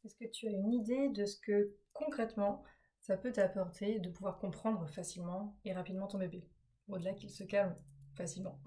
Est-ce que tu as une idée de ce que concrètement ça peut t'apporter de pouvoir comprendre facilement et rapidement ton bébé? Au-delà qu'il se calme facilement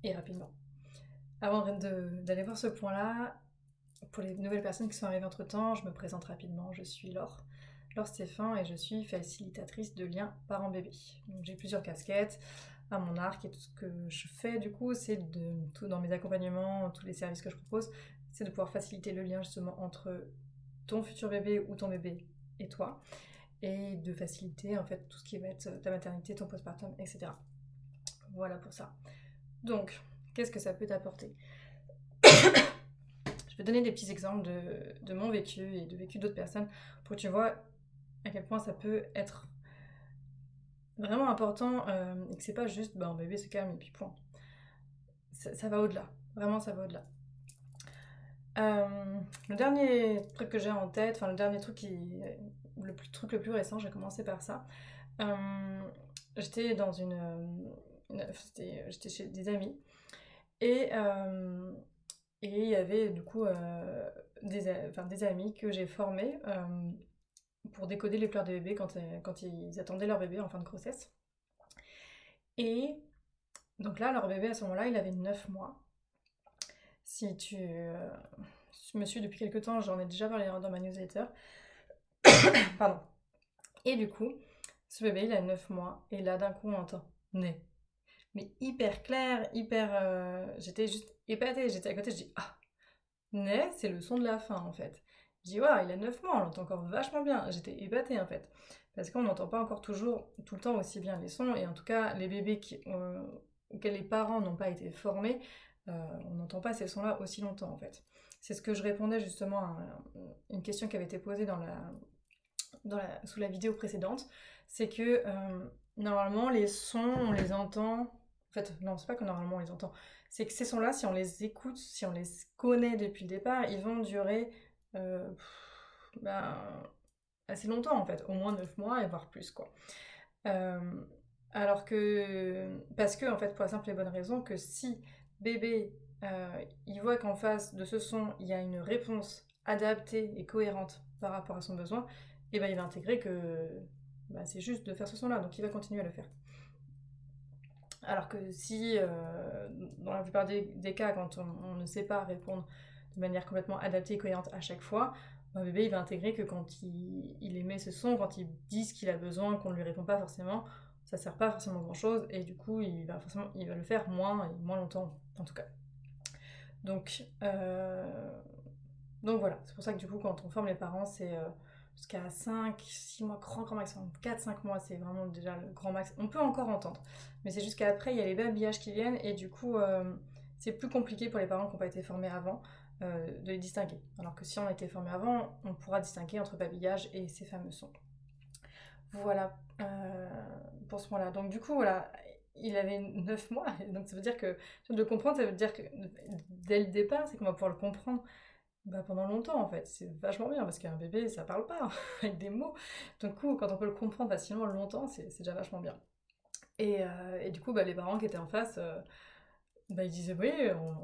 et rapidement. Avant d'aller voir ce point-là, pour les nouvelles personnes qui sont arrivées entre-temps, je me présente rapidement. Je suis Laure, Laure Stéphan, et je suis facilitatrice de liens parents-bébé. Donc j'ai plusieurs casquettes à mon arc, et tout ce que je fais du coup, c'est tout dans mes accompagnements, tous les services que je propose, c'est de pouvoir faciliter le lien justement entre ton futur bébé ou ton bébé et toi, et de faciliter en fait tout ce qui va être ta maternité, ton postpartum, etc. Voilà pour ça. Donc, qu'est-ce que ça peut t'apporter? Je vais donner des petits exemples de mon vécu et de vécu d'autres personnes pour que tu vois à quel point ça peut être vraiment important et que c'est pas juste un bébé se calme et puis point. Ça va au-delà. Vraiment, ça va au-delà. Le dernier truc que j'ai en tête, enfin le dernier truc truc le plus récent, j'ai commencé par ça. Euh, j'étais dans j'étais chez des amis et et il y avait du coup des amis que j'ai formés pour décoder les pleurs des bébés quand ils attendaient leur bébé en fin de grossesse. Et donc là, leur bébé à ce moment-là, il avait 9 mois. Si tu me suis depuis quelques temps, j'en ai déjà parlé dans ma newsletter. Pardon. Et du coup, ce bébé, il a 9 mois. Et là, d'un coup, on entend né. Mais hyper clair, hyper. J'étais juste épatée. J'étais à côté, je dis ah, né, c'est le son de la fin en fait. Je dis waouh, il a 9 mois, on l'entend encore vachement bien. J'étais épatée en fait. Parce qu'on n'entend pas encore toujours, tout le temps aussi bien les sons. Et en tout cas, les bébés auxquels les parents n'ont pas été formés, on n'entend pas ces sons-là aussi longtemps en fait. C'est ce que je répondais justement à une question qui avait été posée sous la vidéo précédente, c'est que normalement les sons, on les entend. En fait, non, c'est pas que normalement on les entend. C'est que ces sons-là, si on les écoute, si on les connaît depuis le départ, ils vont durer euh, ben, assez longtemps en fait, au moins 9 mois et voire plus quoi. Euh, alors que, parce que en fait, pour la simple et bonne raison que si bébé, il voit qu'en face de ce son, il y a une réponse adaptée et cohérente par rapport à son besoin, et ben il va intégrer que c'est juste de faire ce son-là, donc il va continuer à le faire. Alors que si, dans la plupart des cas, quand on ne sait pas répondre de manière complètement adaptée et cohérente à chaque fois, un bébé il va intégrer que quand il émet ce son, quand il dit ce qu'il a besoin, qu'on ne lui répond pas forcément, ça sert pas forcément grand chose et du coup il va le faire moins et moins longtemps en tout cas. Donc, donc voilà, c'est pour ça que du coup quand on forme les parents c'est jusqu'à 5, 6 mois, grand maximum, 4, 5 mois c'est vraiment déjà le grand max. On peut encore entendre, mais c'est juste qu'après il y a les babyllages qui viennent et du coup c'est plus compliqué pour les parents qui n'ont pas été formés avant de les distinguer. Alors que si on a été formé avant, on pourra distinguer entre babillage et ces fameux sons. Voilà pour ce point-là. Donc du coup voilà, il avait 9 mois, donc ça veut dire que de comprendre, ça veut dire que dès le départ, c'est qu'on va pouvoir le comprendre pendant longtemps en fait. C'est vachement bien parce qu'un bébé ça parle pas avec des mots. Du coup, quand on peut le comprendre facilement longtemps, c'est déjà vachement bien. Et du coup, les parents qui étaient en face, ils disaient oui,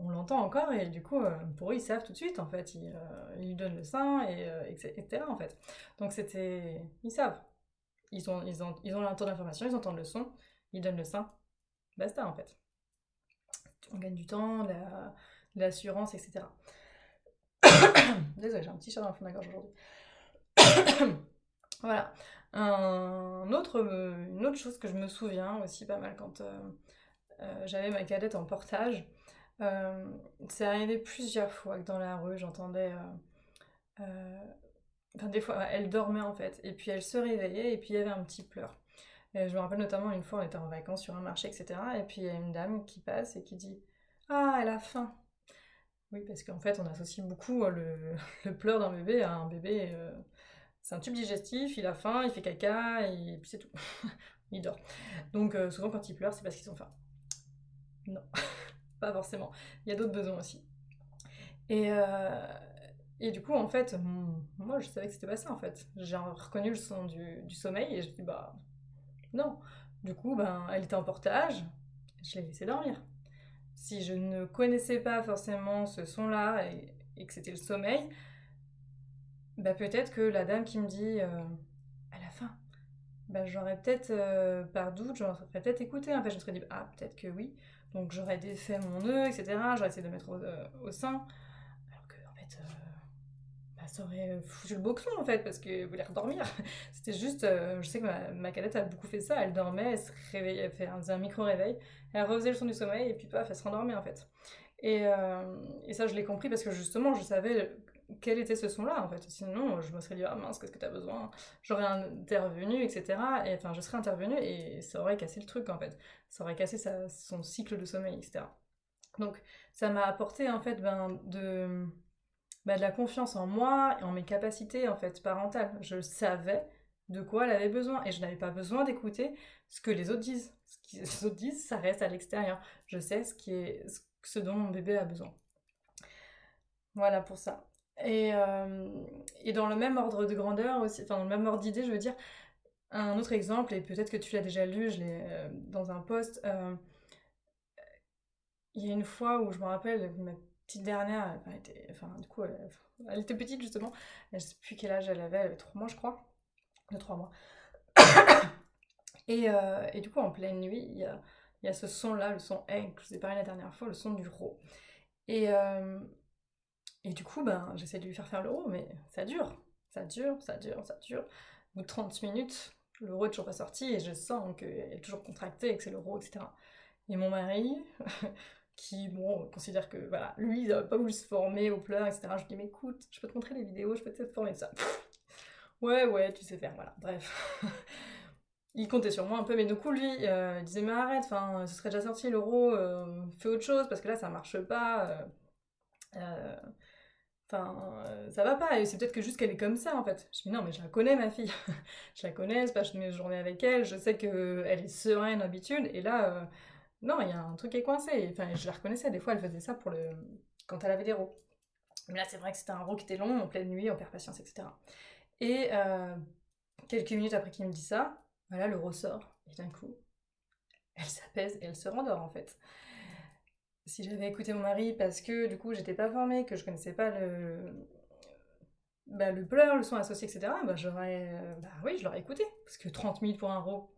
on l'entend encore et du coup, pour eux, ils savent tout de suite en fait. Ils lui donnent le sein etc. en fait. Donc ils savent. Ils ont l'intention d'information, ils entendent le son, ils donnent le sein, basta en fait. On gagne du temps, de l'assurance, etc. Désolée, j'ai un petit chat dans le fond de la gorge aujourd'hui. Voilà. Une autre chose que je me souviens aussi pas mal quand j'avais ma cadette en portage, euh, c'est arrivé plusieurs fois que dans la rue j'entendais. Enfin, des fois, elle dormait en fait, et puis elle se réveillait, et puis il y avait un petit pleur. Et je me rappelle notamment une fois, on était en vacances sur un marché, etc. Et puis il y a une dame qui passe et qui dit ah, elle a faim. Oui, parce qu'en fait, on associe beaucoup le pleur d'un bébé à un bébé. C'est un tube digestif, il a faim, il fait caca, et puis c'est tout. Il dort. Donc souvent quand ils pleurent, c'est parce qu'ils ont faim. Non, pas forcément. Il y a d'autres besoins aussi. Et, euh, et du coup, en fait, moi je savais que c'était pas ça en fait. J'ai reconnu le son du sommeil et je me dis bah non. Du coup, elle était en portage, je l'ai laissée dormir. Si je ne connaissais pas forcément ce son-là et que c'était le sommeil, bah, peut-être que la dame qui me dit à la fin, bah, j'aurais peut-être, par doute, j'aurais peut-être écouté. En fait, je me serais dit, ah, peut-être que oui. Donc j'aurais défait mon nœud, etc. J'aurais essayé de le mettre au sein. Alors que, en fait, bah, ça aurait foutu le boxon, en fait, parce qu'elle voulait redormir. C'était juste, je sais que ma cadette a beaucoup fait ça. Elle dormait, elle se réveillait, elle faisait un micro-réveil. Elle refaisait le son du sommeil, et puis paf, elle se rendormait, en fait. Et ça, je l'ai compris parce que justement, je savais quel était ce son-là, en fait. Sinon, je me serais dit, ah mince, qu'est-ce que t'as besoin? J'aurais intervenu, etc. Et enfin, je serais intervenue et ça aurait cassé le truc, en fait. Ça aurait cassé son cycle de sommeil, etc. Donc, ça m'a apporté, en fait, de la confiance en moi et en mes capacités, en fait, parentales. Je savais de quoi elle avait besoin et je n'avais pas besoin d'écouter ce que les autres disent. Ce que les autres disent, ça reste à l'extérieur. Je sais ce dont mon bébé a besoin. Voilà pour ça. Et dans le même ordre de grandeur aussi, enfin dans le même ordre d'idée, je veux dire, un autre exemple, et peut-être que tu l'as déjà lu, je l'ai dans un post, il y a une fois où je me rappelle, ma petite dernière, elle était, enfin du coup, elle était petite justement, je sais plus quel âge elle avait 3 mois je crois, de 3 mois. Et du coup, en pleine nuit, il y a ce son-là, le son que je vous ai parlé la dernière fois, le son du ro. Et, et du coup, ben, j'essaie de lui faire le ro, mais ça dure. Ça dure, ça dure, ça dure. Au bout de 30 minutes, le ro est toujours pas sorti et je sens qu'elle est toujours contractée et que c'est le ro, etc. Et mon mari, qui, bon, considère que, voilà, lui, il n'a pas voulu se former aux pleurs, etc. Je lui dis, mais écoute, je peux te montrer les vidéos, je peux te former de ça. Ouais, tu sais faire, voilà, bref. Il comptait sur moi un peu, mais du coup, lui, il disait, mais arrête, enfin, ce serait déjà sorti l'euro, fais autre chose, parce que là, ça marche pas. Euh, Enfin, ça va pas, et c'est peut-être que juste qu'elle est comme ça en fait. Je me dis non, mais je la connais ma fille. Je la connais, je passe mes journées avec elle, je sais qu'elle est sereine d'habitude, et là, non, il y a un truc qui est coincé. Enfin, je la reconnaissais, des fois elle faisait ça quand elle avait des rots. Mais là, c'est vrai que c'était un rot qui était long, en pleine nuit, on perd patience, etc. Et quelques minutes après qu'il me dit ça, voilà, le rot sort, et d'un coup, elle s'apaise et elle se rendort en fait. Si j'avais écouté mon mari parce que du coup j'étais pas formée, que je connaissais pas le pleur, le son associé, etc., oui, je l'aurais écouté. Parce que 30 000 pour un ro,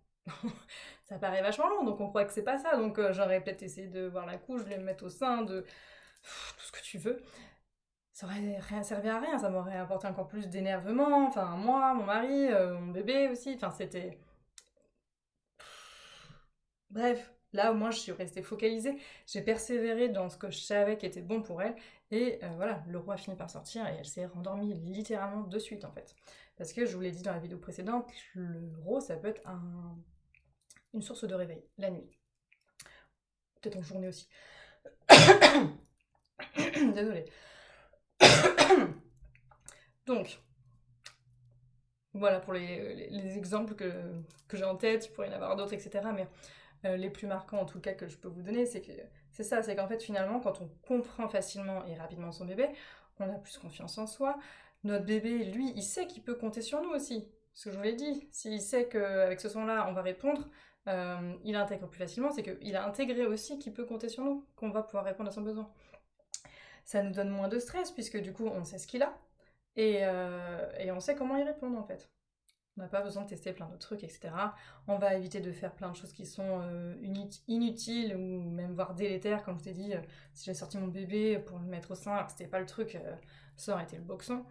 ça paraît vachement long, donc on croit que c'est pas ça. Donc j'aurais peut-être essayé de voir la couche, de le mettre au sein, de tout ce que tu veux. Ça aurait rien servi à rien, ça m'aurait apporté encore plus d'énervement. Enfin, moi, mon mari, mon bébé aussi. Enfin, c'était. Bref, là au moins je suis restée focalisée, j'ai persévéré dans ce que je savais qui était bon pour elle, et voilà, le roi a fini par sortir et elle s'est rendormie littéralement de suite en fait. Parce que je vous l'ai dit dans la vidéo précédente, le roi ça peut être une source de réveil, la nuit. Peut-être en journée aussi. Désolée. Donc, voilà pour les exemples que j'ai en tête, il pourrait y en avoir d'autres, etc. Mais les plus marquants en tout cas que je peux vous donner, c'est ça, c'est qu'en fait finalement quand on comprend facilement et rapidement son bébé, on a plus confiance en soi. Notre bébé, lui, il sait qu'il peut compter sur nous aussi. Ce que je vous l'ai dit, s'il sait qu'avec ce son-là, on va répondre, il intègre plus facilement, c'est qu'il a intégré aussi qu'il peut compter sur nous, qu'on va pouvoir répondre à son besoin. Ça nous donne moins de stress, puisque du coup, on sait ce qu'il a, et on sait comment y répondre en fait. On n'a pas besoin de tester plein d'autres trucs, etc. On va éviter de faire plein de choses qui sont inutiles ou même voire délétères. Comme je t'ai dit, si j'ai sorti mon bébé pour le mettre au sein alors que c'était pas le truc, ça aurait été le boxon.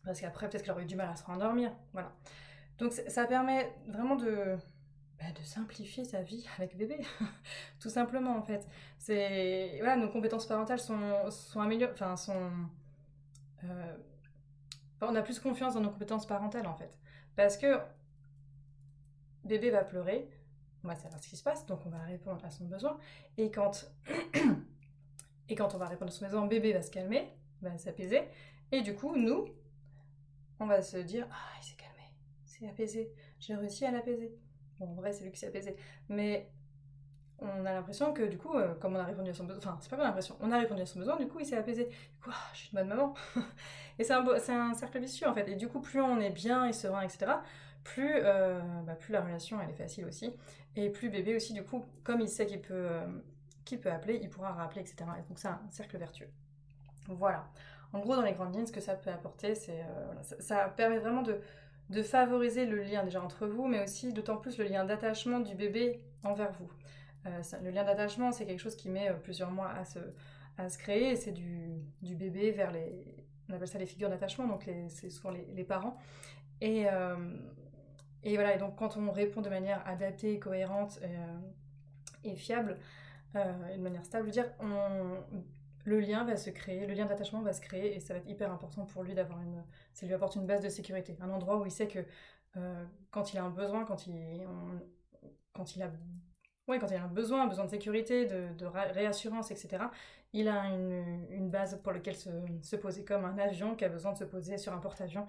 Parce qu'après, peut-être qu'elle aurait eu du mal à se rendormir. Voilà. Donc ça permet vraiment de simplifier sa vie avec bébé. Tout simplement, en fait. Voilà, nos compétences parentales sont améliorées. Enfin, on a plus confiance dans nos compétences parentales, en fait. Parce que bébé va pleurer, on va savoir ce qui se passe, donc on va répondre à son besoin. Et quand, et quand on va répondre à son besoin, bébé va se calmer, va s'apaiser. Et du coup, nous, on va se dire, ah, il s'est calmé, c'est apaisé, j'ai réussi à l'apaiser. Bon, en vrai, c'est lui qui s'est apaisé. Mais on a l'impression que du coup, comme on a répondu à son besoin, enfin, c'est pas qu'on a l'impression, on a répondu à son besoin, du coup, il s'est apaisé. Du coup, je suis une bonne maman. Et c'est un cercle vicieux, en fait. Et du coup, plus on est bien et serein, etc., plus la relation, elle est facile aussi. Et plus bébé aussi, du coup, comme il sait qu'il peut appeler, il pourra rappeler, etc. Et donc, c'est un cercle vertueux. Voilà. En gros, dans les grandes lignes, ce que ça peut apporter, c'est voilà, ça permet vraiment de favoriser le lien déjà entre vous, mais aussi d'autant plus le lien d'attachement du bébé envers vous. Le lien d'attachement, c'est quelque chose qui met plusieurs mois à se créer, et c'est du bébé vers on appelle ça les figures d'attachement, donc c'est souvent les parents. Et, euh, et voilà, et donc quand on répond de manière adaptée, cohérente et fiable, et de manière stable, je veux dire, le lien va se créer, le lien d'attachement va se créer, et ça va être hyper important pour lui ça lui apporte une base de sécurité, un endroit où il sait que quand il a un besoin, quand il a ouais, quand il a un besoin de sécurité, de réassurance, etc., il a une base pour laquelle se poser, comme un avion qui a besoin de se poser sur un porte-avions.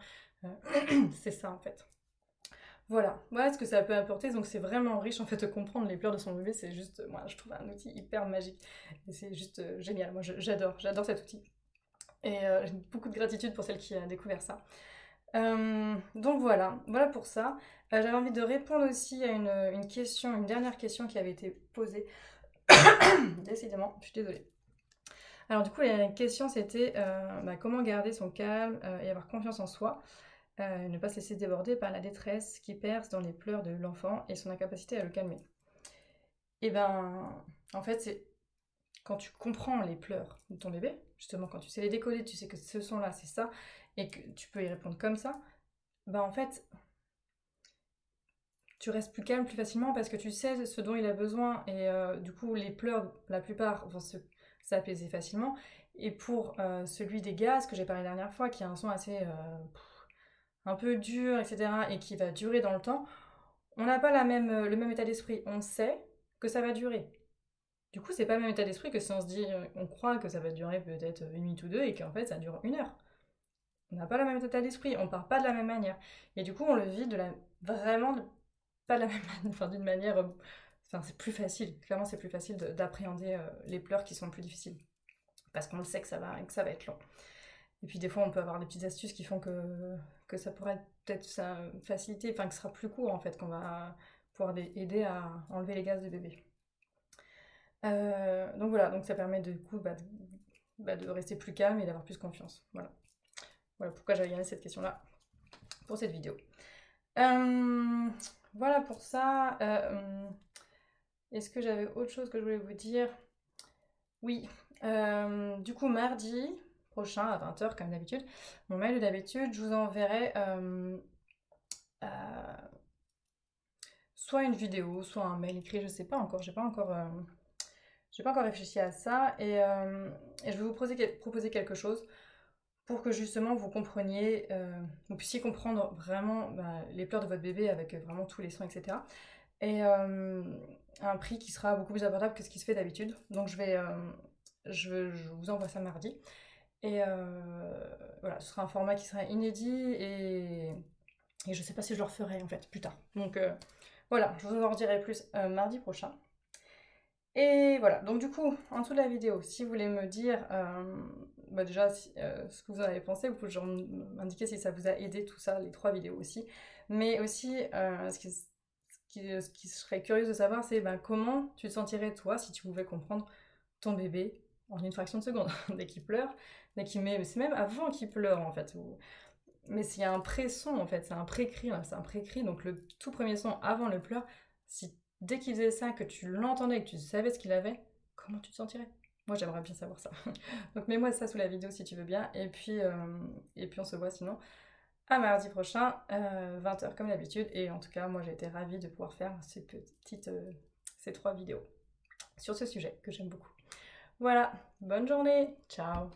C'est ça en fait. Voilà ce que ça peut apporter. Donc c'est vraiment riche en fait de comprendre les pleurs de son bébé. C'est juste, moi je trouve un outil hyper magique. Et c'est juste génial. Moi j'adore cet outil. Et j'ai beaucoup de gratitude pour celle qui a découvert ça. Donc voilà pour ça. J'avais envie de répondre aussi à une question, une dernière question qui avait été posée. Décidément, je suis désolée. Alors du coup, la question c'était comment garder son calme et avoir confiance en soi, ne pas se laisser déborder par la détresse qui perce dans les pleurs de l'enfant et son incapacité à le calmer. Et ben, en fait, c'est quand tu comprends les pleurs de ton bébé, justement quand tu sais les décoder, tu sais que ce son-là, c'est ça, et que tu peux y répondre comme ça, ben en fait, tu restes plus calme plus facilement parce que tu sais ce dont il a besoin, et du coup les pleurs, la plupart vont s'apaiser facilement. Et pour celui des gaz que j'ai parlé la dernière fois, qui a un son assez un peu dur, etc., et qui va durer dans le temps, on n'a pas le même état d'esprit. On sait que ça va durer. Du coup, c'est pas le même état d'esprit que si on se dit, on croit que ça va durer peut-être une minute ou deux et qu'en fait ça dure une heure. On n'a pas le même état d'esprit, on part pas de la même manière. Et du coup, on le vit vraiment pas de la même manière, enfin d'une manière. Enfin, c'est plus facile. Clairement, c'est plus facile d'appréhender les pleurs qui sont plus difficiles. Parce qu'on le sait que ça va être long. Et puis des fois, on peut avoir des petites astuces qui font que ça pourrait peut-être faciliter, enfin que ce sera plus court en fait, qu'on va pouvoir aider à enlever les gaz de bébé. Donc voilà, donc ça permet du coup de rester plus calme et d'avoir plus confiance. Voilà pourquoi j'avais gagné cette question-là pour cette vidéo. Voilà pour ça. Est-ce que j'avais autre chose que je voulais vous dire? Oui. Du coup, mardi prochain à 20h, comme d'habitude, mon mail de d'habitude, je vous enverrai soit une vidéo, soit un mail écrit, je sais pas encore, j'ai pas encore réfléchi à ça, et je vais vous proposer quelque chose pour que justement vous compreniez, vous puissiez comprendre vraiment les pleurs de votre bébé avec vraiment tous les sons, etc. Et un prix qui sera beaucoup plus abordable que ce qui se fait d'habitude. Donc je vous envoie ça mardi. Et voilà, ce sera un format qui sera inédit, et je sais pas si je le referai en fait plus tard. Donc voilà, je vous en dirai plus mardi prochain. Et voilà, donc du coup, en dessous de la vidéo, si vous voulez me dire déjà ce que vous en avez pensé, vous pouvez genre m'indiquer si ça vous a aidé tout ça, les 3 vidéos aussi. Mais aussi, ce qui serait curieux de savoir, c'est comment tu te sentirais toi si tu pouvais comprendre ton bébé en une fraction de seconde, dès qu'il pleure, c'est même avant qu'il pleure en fait. Mais s'il y a un pré-son en fait, c'est un pré-cri, hein, donc le tout premier son avant le pleur, si dès qu'il faisait ça, que tu l'entendais, que tu savais ce qu'il avait, comment tu te sentirais? Moi j'aimerais bien savoir ça. Donc mets-moi ça sous la vidéo si tu veux bien, et puis on se voit sinon à mardi prochain, 20h comme d'habitude, et en tout cas moi j'ai été ravie de pouvoir faire ces 3 vidéos sur ce sujet que j'aime beaucoup. Voilà, bonne journée, ciao!